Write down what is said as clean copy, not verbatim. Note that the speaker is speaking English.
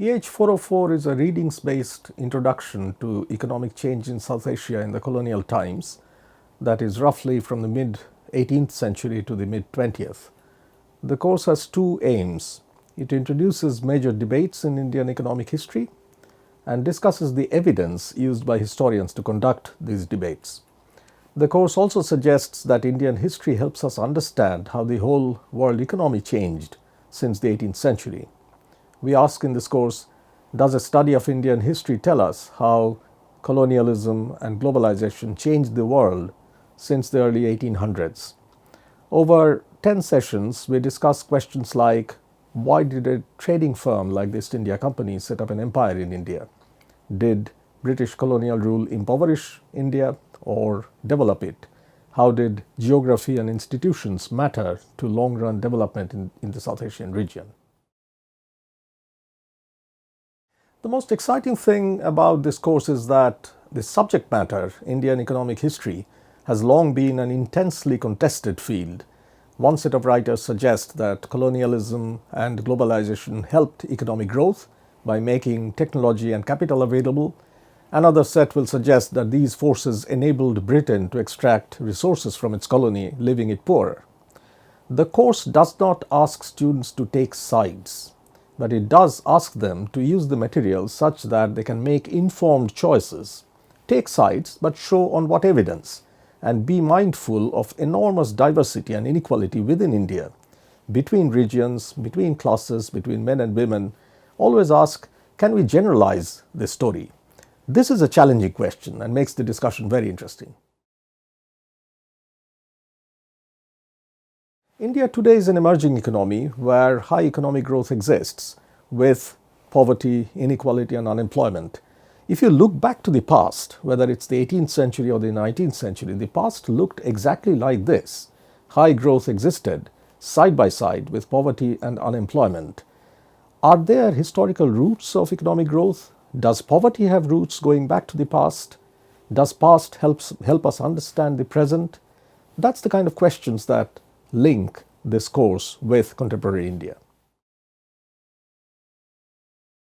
EH404 is a readings-based introduction to economic change in South Asia in the colonial times, that is roughly from the mid-18th century to the mid-20th. The course has two aims. It introduces major debates in Indian economic history and discusses the evidence used by historians to conduct these debates. The course also suggests that Indian history helps us understand how the whole world economy changed since the 18th century. We ask in this course, does a study of Indian history tell us how colonialism and globalization changed the world since the early 1800s? Over 10 sessions, we discuss questions like, why did a trading firm like the East India Company set up an empire in India? Did British colonial rule impoverish India or develop it? How did geography and institutions matter to long-run development in the South Asian region? The most exciting thing about this course is that the subject matter, Indian economic history, has long been an intensely contested field. One set of writers suggest that colonialism and globalization helped economic growth by making technology and capital available. Another set will suggest that these forces enabled Britain to extract resources from its colony, leaving it poorer. The course does not ask students to take sides, but it does ask them to use the material such that they can make informed choices, take sides but show on what evidence, and be mindful of enormous diversity and inequality within India, between regions, between classes, between men and women. Always ask, can we generalize this story? This is a challenging question and makes the discussion very interesting. India today is an emerging economy where high economic growth exists with poverty, inequality and unemployment. If you look back to the past, whether it's the 18th century or the 19th century, the past looked exactly like this. High growth existed side by side with poverty and unemployment. Are there historical roots of economic growth? Does poverty have roots going back to the past? Does past help us understand the present? That's the kind of questions that link this course with contemporary India.